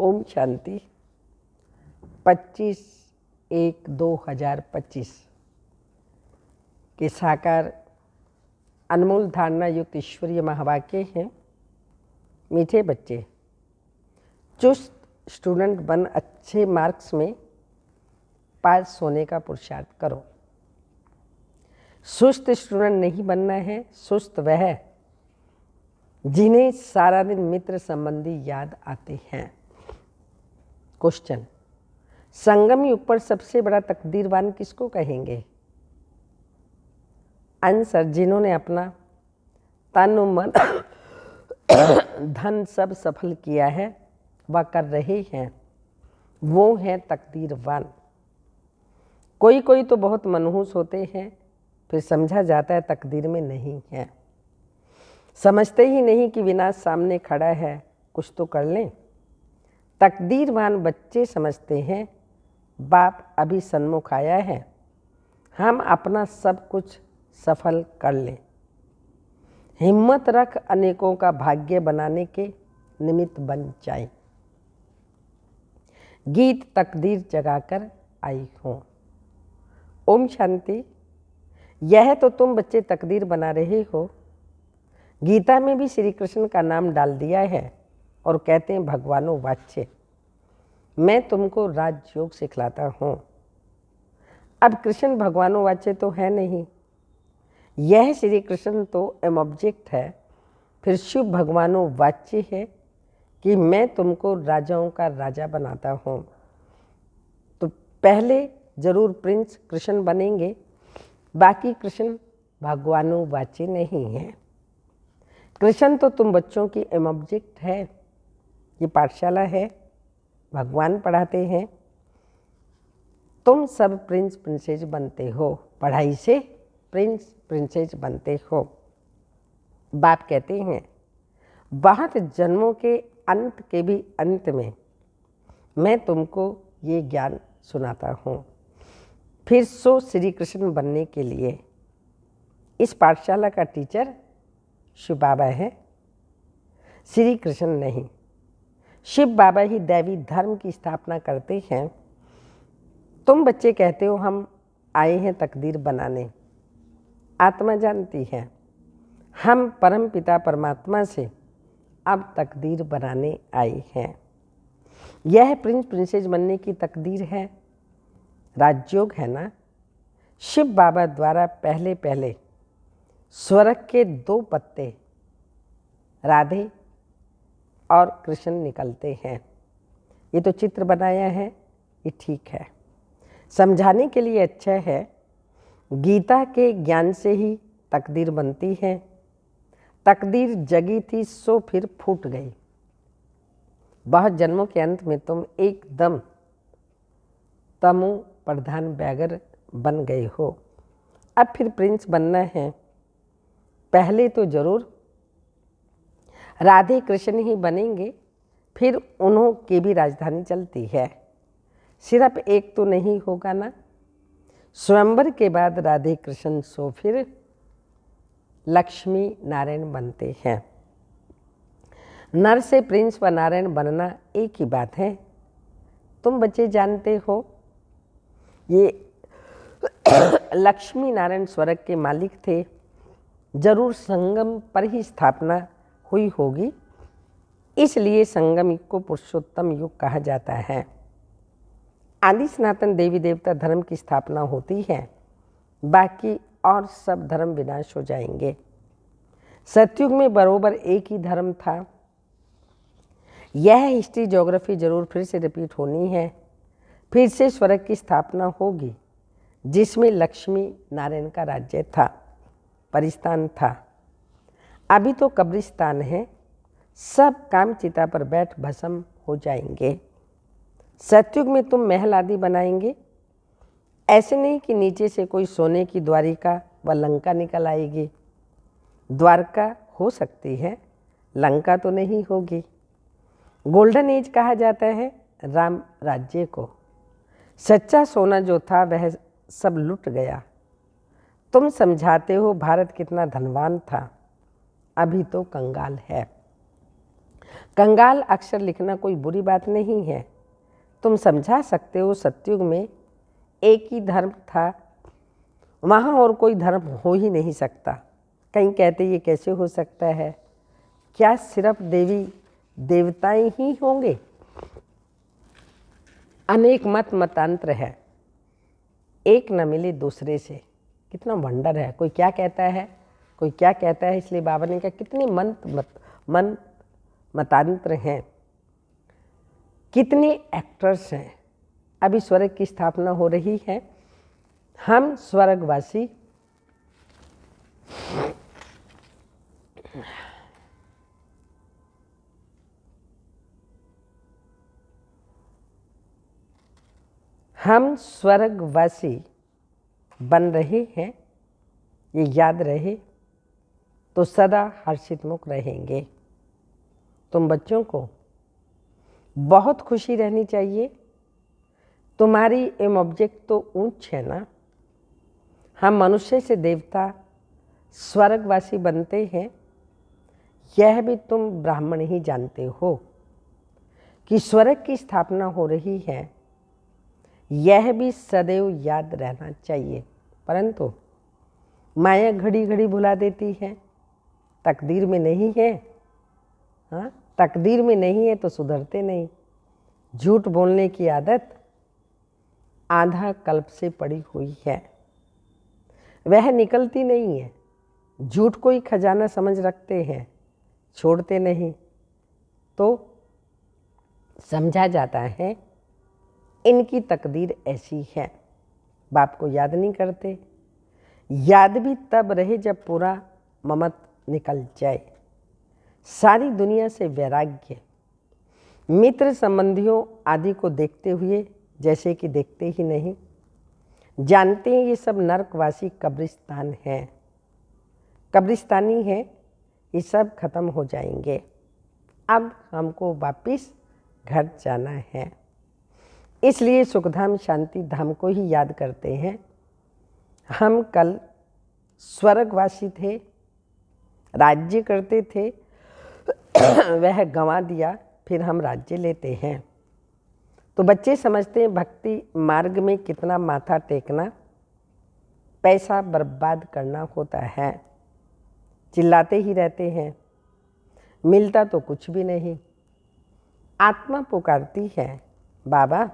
ओम शांति। 25/1/2025 के साकार अनमोल धारणा युक्त ईश्वरीय महावाक्य हैं। मीठे बच्चे, चुस्त स्टूडेंट बन अच्छे मार्क्स में पास होने का पुरुषार्थ करो। सुस्त स्टूडेंट नहीं बनना है। सुस्त वह है जिन्हें सारा दिन मित्र संबंधी याद आते हैं। क्वेश्चन, संगम युग पर सबसे बड़ा तकदीरवान किसको कहेंगे? आंसर, जिन्होंने अपना तन मन धन सब सफल किया है व कर रहे हैं, वो हैं तकदीरवान। कोई कोई तो बहुत मनहूस होते हैं, फिर समझा जाता है तकदीर में नहीं है। समझते ही नहीं कि विनाश सामने खड़ा है, कुछ तो कर लें। तकदीरवान बच्चे समझते हैं बाप अभी सन्मुख आया है, हम अपना सब कुछ सफल कर लें। हिम्मत रख अनेकों का भाग्य बनाने के निमित्त बन जाए। गीत तकदीर जगाकर आई हो। ओम शांति। यह तो तुम बच्चे तकदीर बना रहे हो। गीता में भी श्री कृष्ण का नाम डाल दिया है और कहते हैं भगवानों वाच्य। मैं तुमको राजयोग सिखलाता हूँ। अब कृष्ण भगवानों वाच्य तो है नहीं, यह श्री कृष्ण तो एम ऑब्जेक्ट है। फिर शिव भगवानों वाच्य है कि मैं तुमको राजाओं का राजा बनाता हूँ। तो पहले जरूर प्रिंस कृष्ण बनेंगे, बाकी कृष्ण भगवानों वाच्य नहीं है। कृष्ण तो तुम बच्चों की एम ऑब्जेक्ट है। ये पाठशाला है, भगवान पढ़ाते हैं। तुम सब प्रिंस प्रिंसेस बनते हो, पढ़ाई से प्रिंस प्रिंसेस बनते हो। बाप कहते हैं बहुत जन्मों के अंत के भी अंत में मैं तुमको ये ज्ञान सुनाता हूँ। फिर सो श्री कृष्ण बनने के लिए इस पाठशाला का टीचर शिव बाबा है, श्री कृष्ण नहीं। शिव बाबा ही दैवी धर्म की स्थापना करते हैं। तुम बच्चे कहते हो हम आए हैं तकदीर बनाने। आत्मा जानती है हम परम पिता परमात्मा से अब तकदीर बनाने आए हैं। यह प्रिंस प्रिंसेस बनने की तकदीर है, राजयोग है ना। शिव बाबा द्वारा पहले पहले स्वर्ग के 2 पत्ते राधे और कृष्ण निकलते हैं। ये तो चित्र बनाया है, ये ठीक है, समझाने के लिए अच्छा है। गीता के ज्ञान से ही तकदीर बनती है। तकदीर जगी थी सो फिर फूट गई। बहुत जन्मों के अंत में तुम एकदम तमो प्रधान बैगर बन गए हो। अब फिर प्रिंस बनना है। पहले तो जरूर राधे कृष्ण ही बनेंगे, फिर उन्हों की भी राजधानी चलती है। सिर्फ एक तो नहीं होगा ना। स्वयंवर के बाद राधे कृष्ण सो फिर लक्ष्मी नारायण बनते हैं। नर से प्रिंस व नारायण बनना एक ही बात है। तुम बच्चे जानते हो ये लक्ष्मी नारायण स्वर्ग के मालिक थे। जरूर संगम पर ही स्थापना हुई होगी, इसलिए संगम युग को पुरुषोत्तम युग कहा जाता है। आदि सनातन देवी देवता धर्म की स्थापना होती है, बाकी और सब धर्म विनाश हो जाएंगे। सतयुग में बरोबर एक ही धर्म था। यह हिस्ट्री ज्योग्राफी जरूर फिर से रिपीट होनी है। फिर से स्वर्ग की स्थापना होगी जिसमें लक्ष्मी नारायण का राज्य था, परिस्तान था। अभी तो कब्रिस्तान है, सब काम चिता पर बैठ भस्म हो जाएंगे। सतयुग में तुम महल आदि बनाएंगे। ऐसे नहीं कि नीचे से कोई सोने की द्वारिका व लंका निकल आएगी। द्वारका हो सकती है, लंका तो नहीं होगी। गोल्डन एज कहा जाता है राम राज्य को। सच्चा सोना जो था वह सब लुट गया। तुम समझाते हो भारत कितना धनवान था, अभी तो कंगाल है। कंगाल अक्षर लिखना कोई बुरी बात नहीं है। तुम समझा सकते हो सतयुग में एक ही धर्म था, वहाँ और कोई धर्म हो ही नहीं सकता। कहीं कहते ये कैसे हो सकता है, क्या सिर्फ देवी देवताएं ही होंगे? अनेक मत मतांतर है, एक न मिले दूसरे से। कितना वंडर है, कोई क्या कहता है, कोई क्या कहता है। इसलिए बाबा ने कहा कितने मन मतांतर हैं, कितने एक्टर्स हैं। अभी स्वर्ग की स्थापना हो रही है। हम स्वर्गवासी बन रहे हैं, ये याद रहे तो सदा हर्षित मुख रहेंगे। तुम बच्चों को बहुत खुशी रहनी चाहिए। तुम्हारी एम ऑब्जेक्ट तो ऊंच है ना। हम मनुष्य से देवता स्वर्गवासी बनते हैं, यह भी तुम ब्राह्मण ही जानते हो कि स्वर्ग की स्थापना हो रही है। यह भी सदैव याद रहना चाहिए। परंतु माया घड़ी घड़ी भुला देती है। तकदीर में नहीं है, हाँ, तकदीर में नहीं है तो सुधरते नहीं। झूठ बोलने की आदत आधा कल्प से पड़ी हुई है, वह निकलती नहीं है। झूठ को ही खजाना समझ रखते हैं, छोड़ते नहीं। तो समझा जाता है इनकी तकदीर ऐसी है। बाप को याद नहीं करते। याद भी तब रहे जब पूरा ममत निकल जाए, सारी दुनिया से वैराग्य। मित्र संबंधियों आदि को देखते हुए जैसे कि देखते ही नहीं, जानते हैं ये सब नरकवासी कब्रिस्तान है, कब्रिस्तानी है, ये सब खत्म हो जाएंगे। अब हमको वापिस घर जाना है। इसलिए सुखधाम शांति धाम को ही याद करते हैं। हम कल स्वर्गवासी थे, राज्य करते थे, वह गंवा दिया, फिर हम राज्य लेते हैं। तो बच्चे समझते हैं भक्ति मार्ग में कितना माथा टेकना, पैसा बर्बाद करना होता है। चिल्लाते ही रहते हैं, मिलता तो कुछ भी नहीं। आत्मा पुकारती है, बाबा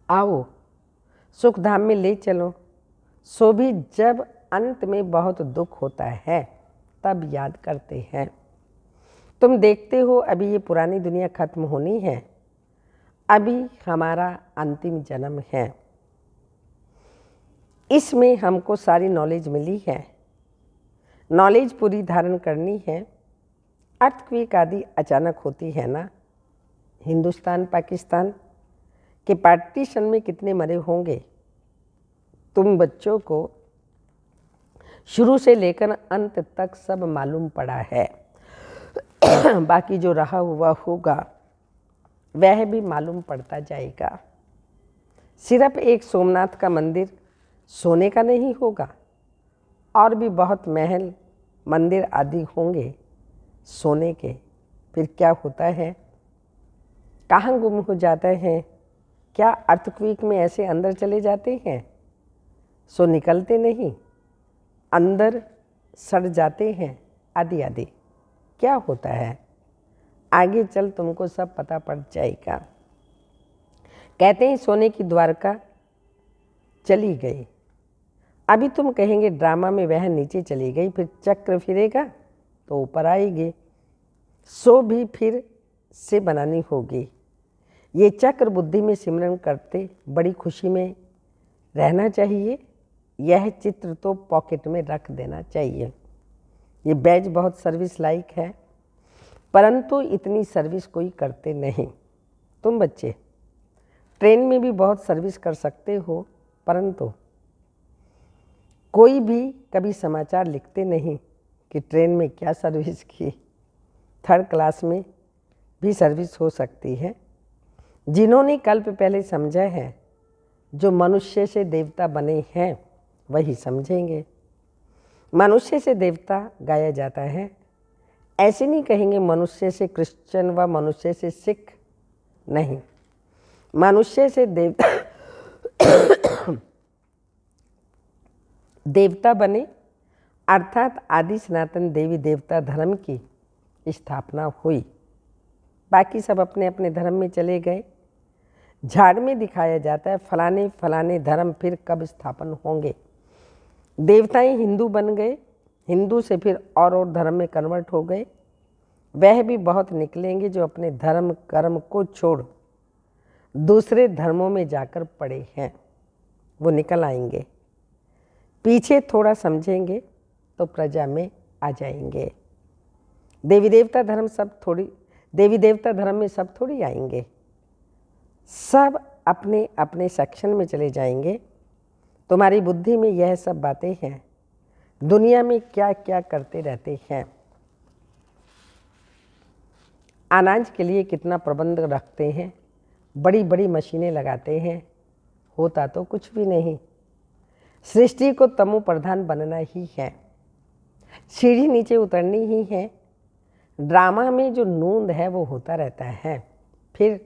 आओ सुखधाम में ले चलो। सो भी जब अंत में बहुत दुख होता है तब याद करते हैं। तुम देखते हो अभी ये पुरानी दुनिया खत्म होनी है, अभी हमारा अंतिम जन्म है। इसमें हमको सारी नॉलेज मिली है, नॉलेज पूरी धारण करनी है। अर्थक्वेक आदि अचानक होती है ना। हिंदुस्तान पाकिस्तान के पार्टीशन में कितने मरे होंगे, तुम बच्चों को शुरू से लेकर अंत तक सब मालूम पड़ा है। बाकी जो रहा हुआ होगा वह भी मालूम पड़ता जाएगा। सिर्फ एक सोमनाथ का मंदिर सोने का नहीं होगा, और भी बहुत महल मंदिर आदि होंगे सोने के। फिर क्या होता है, कहाँ गुम हो जाता है? क्या अर्थक्वेक में ऐसे अंदर चले जाते हैं? सो निकलते नहीं, अंदर सड़ जाते हैं आदि आदि। क्या होता है आगे चल तुमको सब पता पड़ जाएगा। कहते हैं सोने की द्वारका चली गई। अभी तुम कहेंगे ड्रामा में वह नीचे चली गई, फिर चक्र फिरेगा तो ऊपर आएगी। सो भी फिर से बनानी होगी। ये चक्र बुद्धि में सिमरन करते बड़ी खुशी में रहना चाहिए। यह चित्र तो पॉकेट में रख देना चाहिए। ये बैज बहुत सर्विस लाइक है, परंतु इतनी सर्विस कोई करते नहीं। तुम बच्चे ट्रेन में भी बहुत सर्विस कर सकते हो, परंतु कोई भी कभी समाचार लिखते नहीं कि ट्रेन में क्या सर्विस की। थर्ड क्लास में भी सर्विस हो सकती है। जिन्होंने कल्प पहले समझा है, जो मनुष्य से देवता बने हैं वही समझेंगे। मनुष्य से देवता गाया जाता है, ऐसे नहीं कहेंगे मनुष्य से क्रिश्चियन व मनुष्य से सिख, नहीं, मनुष्य से देवता देवता बने, अर्थात आदि सनातन देवी देवता धर्म की स्थापना हुई। बाकी सब अपने अपने धर्म में चले गए। झाड़ में दिखाया जाता है फलाने फलाने धर्म फिर कब स्थापन होंगे। देवताएं हिंदू बन गए, हिंदू से फिर और धर्म में कन्वर्ट हो गए। वह भी बहुत निकलेंगे जो अपने धर्म कर्म को छोड़ दूसरे धर्मों में जाकर पड़े हैं, वो निकल आएंगे। पीछे थोड़ा समझेंगे तो प्रजा में आ जाएंगे। देवी देवता धर्म में सब थोड़ी आएंगे, सब अपने अपने सेक्शन में चले जाएंगे। तुम्हारी बुद्धि में यह सब बातें हैं, दुनिया में क्या क्या करते रहते हैं, अनाज के लिए कितना प्रबंध रखते हैं, बड़ी बड़ी मशीनें लगाते हैं, होता तो कुछ भी नहीं। सृष्टि को तमो प्रधान बनना ही है, सीढ़ी नीचे उतरनी ही है। ड्रामा में जो नूंद है वो होता रहता है, फिर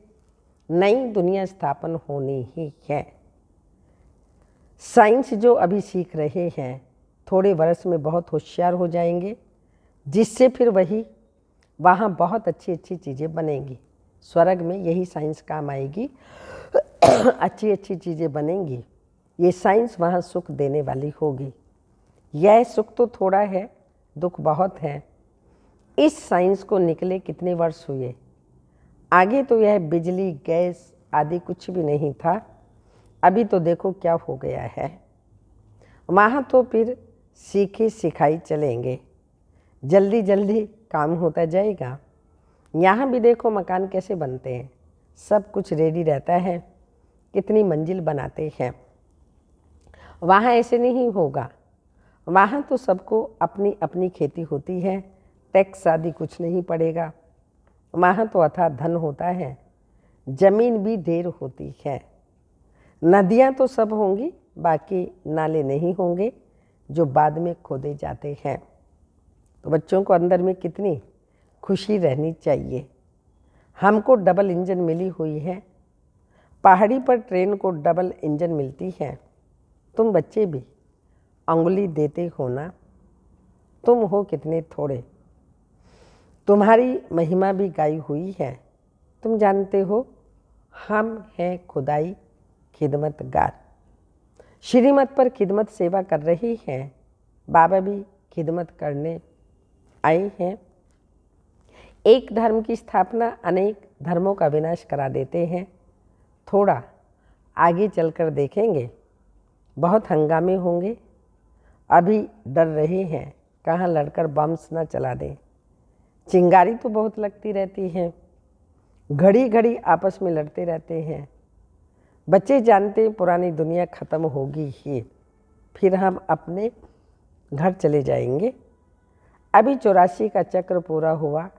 नई दुनिया स्थापन होनी ही है। साइंस जो अभी सीख रहे हैं थोड़े वर्ष में बहुत होशियार हो जाएंगे, जिससे फिर वहाँ बहुत अच्छी अच्छी चीज़ें बनेंगी। स्वर्ग में यही साइंस काम आएगी, अच्छी अच्छी चीज़ें बनेंगी। ये साइंस वहाँ सुख देने वाली होगी। यह सुख तो थोड़ा है, दुख बहुत है। इस साइंस को निकले कितने वर्ष हुए, आगे तो यह बिजली गैस आदि कुछ भी नहीं था, अभी तो देखो क्या हो गया है। वहाँ तो फिर सीखे सिखाई चलेंगे, जल्दी जल्दी काम होता जाएगा। यहाँ भी देखो मकान कैसे बनते हैं, सब कुछ रेडी रहता है, कितनी मंजिल बनाते हैं। वहाँ ऐसे नहीं होगा, वहाँ तो सबको अपनी अपनी खेती होती है, टैक्स आदि कुछ नहीं पड़ेगा। वहाँ तो अथाह धन होता है, जमीन भी ढेर होती है। नदियाँ तो सब होंगी, बाकी नाले नहीं होंगे जो बाद में खोदे जाते हैं। तो बच्चों को अंदर में कितनी खुशी रहनी चाहिए। हमको डबल इंजन मिली हुई है, पहाड़ी पर ट्रेन को डबल इंजन मिलती है। तुम बच्चे भी अंगुली देते हो ना, तुम हो कितने थोड़े, तुम्हारी महिमा भी गाई हुई है। तुम जानते हो हम हैं खुदाई खिदमतगार, श्रीमत पर खिदमत सेवा कर रही हैं। बाबा भी खिदमत करने आए हैं। एक धर्म की स्थापना अनेक धर्मों का विनाश करा देते हैं। थोड़ा आगे चलकर देखेंगे, बहुत हंगामे होंगे। अभी डर रहे हैं कहाँ लड़कर बम्स ना चला दें। चिंगारी तो बहुत लगती रहती है, घड़ी घड़ी आपस में लड़ते रहते हैं। बच्चे जानते हैं पुरानी दुनिया ख़त्म होगी ही, फिर हम अपने घर चले जाएंगे। अभी 84 का चक्र पूरा हुआ,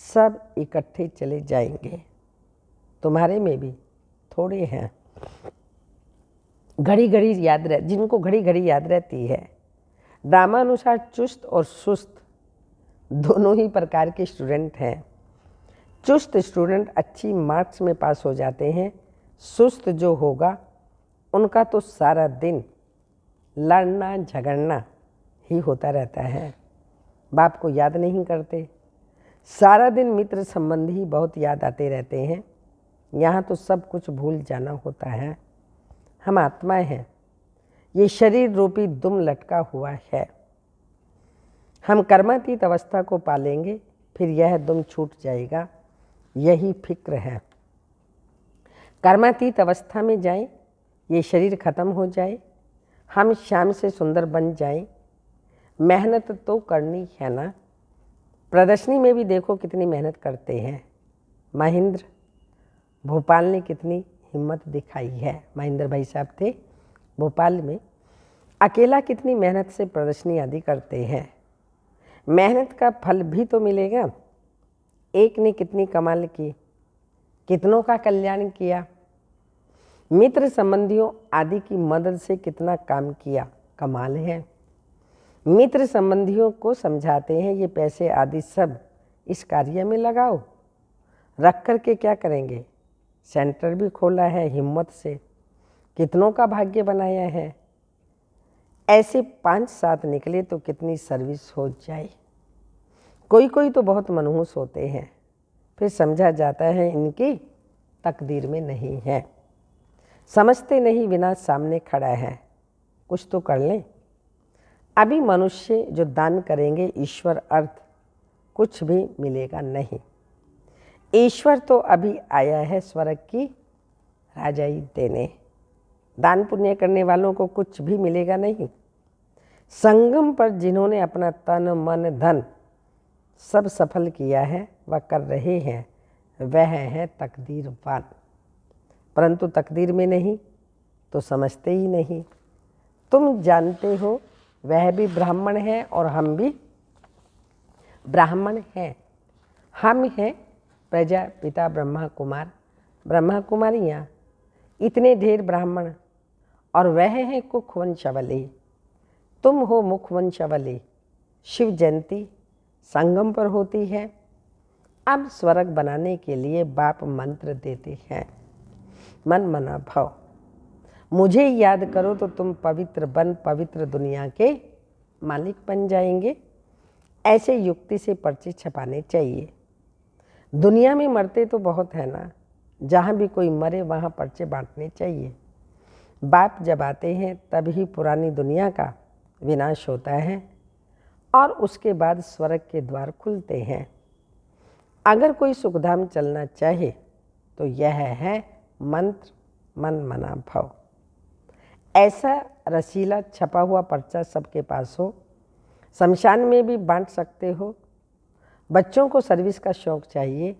सब इकट्ठे चले जाएंगे। तुम्हारे में भी थोड़े हैं, घड़ी घड़ी याद जिनको घड़ी घड़ी याद रहती है। ड्रामानुसार चुस्त और सुस्त दोनों ही प्रकार के स्टूडेंट हैं। चुस्त स्टूडेंट अच्छी मार्क्स में पास हो जाते हैं, सुस्त जो होगा उनका तो सारा दिन लड़ना झगड़ना ही होता रहता है। बाप को याद नहीं करते, सारा दिन मित्र संबंधी बहुत याद आते रहते हैं। यहाँ तो सब कुछ भूल जाना होता है। हम आत्माएं हैं, ये शरीर रूपी दुम लटका हुआ है। हम कर्मातीत अवस्था को पालेंगे, फिर यह दुम छूट जाएगा, यही फिक्र है। कर्मातीत अवस्था में जाएं, ये शरीर खत्म हो जाए, हम श्याम से सुंदर बन जाएं। मेहनत तो करनी है ना। प्रदर्शनी में भी देखो कितनी मेहनत करते हैं। महेंद्र भोपाल ने कितनी हिम्मत दिखाई है। महेंद्र भाई साहब थे भोपाल में, अकेला कितनी मेहनत से प्रदर्शनी आदि करते हैं। मेहनत का फल भी तो मिलेगा। एक ने कितनी कमाल की, कितनों का कल्याण किया, मित्र संबंधियों आदि की मदद से कितना काम किया, कमाल है। मित्र संबंधियों को समझाते हैं ये पैसे आदि सब इस कार्य में लगाओ। रख कर के क्या करेंगे? सेंटर भी खोला है हिम्मत से, कितनों का भाग्य बनाया है। ऐसे 5-7 निकले तो कितनी सर्विस हो जाए। कोई कोई तो बहुत मनहूस होते हैं, फिर समझा जाता है इनकी तकदीर में नहीं है। समझते नहीं विनाश सामने खड़ा है, कुछ तो कर लें। अभी मनुष्य जो दान करेंगे ईश्वर अर्थ कुछ भी मिलेगा नहीं। ईश्वर तो अभी आया है स्वर्ग की राजाई देने। दान पुण्य करने वालों को कुछ भी मिलेगा नहीं। संगम पर जिन्होंने अपना तन मन धन सब सफल किया है वह कर रहे हैं, वह है तकदीरवान। परंतु तकदीर में नहीं तो समझते ही नहीं। तुम जानते हो वह भी ब्राह्मण है और हम भी ब्राह्मण हैं। हम हैं प्रजापिता ब्रह्मा कुमार, ब्रह्मा कुमारियाँ, इतने ढेर ब्राह्मण, और वह हैं कुखवंशावली। तुम हो मुखवंशावली। शिव जयंती संगम पर होती है। अब स्वर्ग बनाने के लिए बाप मंत्र देते हैं, मन मना भव। मुझे याद करो तो तुम पवित्र बन पवित्र दुनिया के मालिक बन जाएंगे। ऐसे युक्ति से पर्चे छपाने चाहिए। दुनिया में मरते तो बहुत है ना, जहाँ भी कोई मरे वहाँ पर्चे बांटने चाहिए। बाप जब आते हैं तभी पुरानी दुनिया का विनाश होता है और उसके बाद स्वर्ग के द्वार खुलते हैं। अगर कोई सुखधाम चलना चाहे तो यह है मंत्र मन मना भव। ऐसा रसीला छपा हुआ पर्चा सबके पास हो। शमशान में भी बांट सकते हो। बच्चों को सर्विस का शौक़ चाहिए।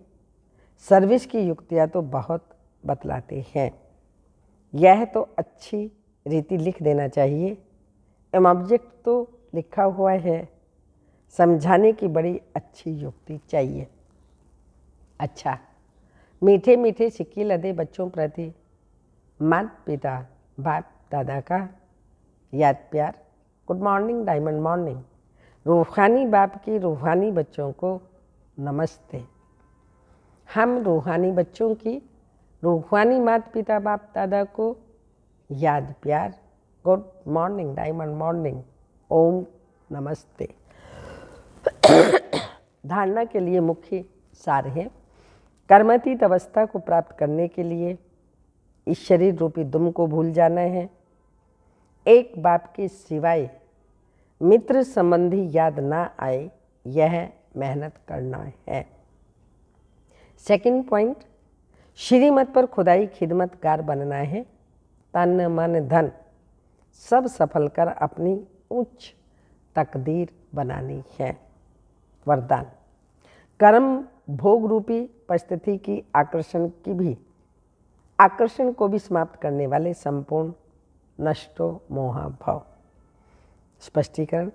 सर्विस की युक्तियाँ तो बहुत बतलाते हैं। यह तो अच्छी रीति लिख देना चाहिए। ऑब्जेक्ट तो लिखा हुआ है, समझाने की बड़ी अच्छी युक्ति चाहिए। अच्छा, मीठे मीठे सिक्के लदे बच्चों प्रति माता पिता बाप दादा का याद प्यार। Good morning diamond morning. रूहानी बाप की रूहानी बच्चों को नमस्ते। हम रूहानी बच्चों की रूहानी माता पिता बाप दादा को याद प्यार। Good morning diamond morning. ओम नमस्ते। धारणा के लिए मुख्य सार है, कर्मातीत अवस्था को प्राप्त करने के लिए इस शरीर रूपी दुम को भूल जाना है। एक बाप के सिवाय मित्र संबंधी याद ना आए, यह मेहनत करना है। सेकंड पॉइंट, श्रीमत पर खुदाई खिदमतगार बनना है। तन मन धन सब सफल कर अपनी उच्च तकदीर बनानी है। वरदान, कर्म भोग रूपी परिस्थिति की आकर्षण को भी समाप्त करने वाले संपूर्ण नष्टो मोहा भव। स्पष्टीकरण,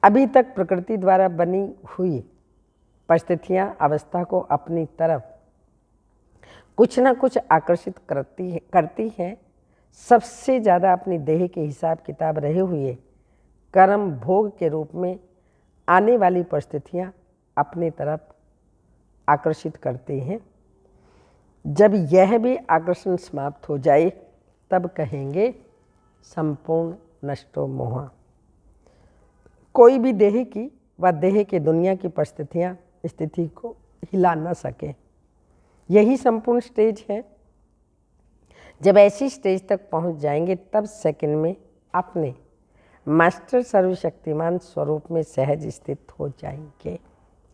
अभी तक प्रकृति द्वारा बनी हुई परिस्थितियां अवस्था को अपनी तरफ कुछ न कुछ आकर्षित करती हैं। सबसे ज़्यादा अपनी देह के हिसाब किताब रहे हुए कर्म भोग के रूप में आने वाली परिस्थितियां अपनी तरफ आकर्षित करती हैं। जब यह भी आकर्षण समाप्त हो जाए तब कहेंगे संपूर्ण नष्टो मोहा। कोई भी देह की व देह के दुनिया की परिस्थितियां स्थिति को हिला न सके। यही संपूर्ण स्टेज है। जब ऐसी स्टेज तक पहुंच जाएंगे तब सेकंड में अपने मास्टर सर्वशक्तिमान स्वरूप में सहज स्थित हो जाएंगे।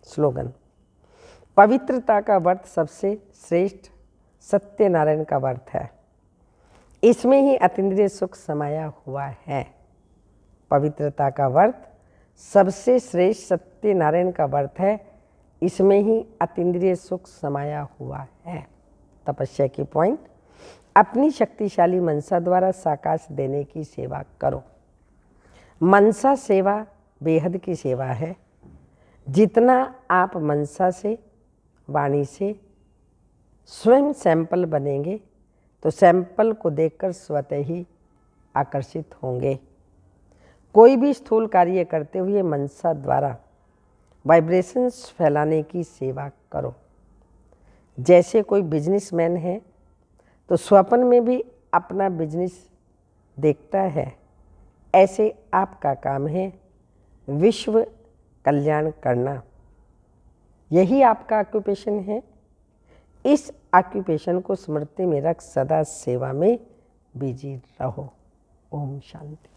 स्लोगन, पवित्रता का व्रत सबसे श्रेष्ठ सत्यनारायण का व्रत है। इसमें ही अतीन्द्रिय सुख समाया हुआ है। पवित्रता का व्रत सबसे श्रेष्ठ सत्यनारायण का व्रत है। इसमें ही अतीन्द्रिय सुख समाया हुआ है। तपस्या की पॉइंट, अपनी शक्तिशाली मनसा द्वारा साकाश देने की सेवा करो। मनसा सेवा बेहद की सेवा है। जितना आप मनसा से वाणी से स्वयं सैंपल बनेंगे तो सैंपल को देखकर स्वतः ही आकर्षित होंगे। कोई भी स्थूल कार्य करते हुए मनसा द्वारा वाइब्रेशंस फैलाने की सेवा करो। जैसे कोई बिजनेसमैन है तो स्वप्न में भी अपना बिजनेस देखता है, ऐसे आपका काम है विश्व कल्याण करना। यही आपका ऑक्यूपेशन है। इस ऑक्यूपेशन को स्मृति में रख सदा सेवा में बिजी रहो। ओम शांति।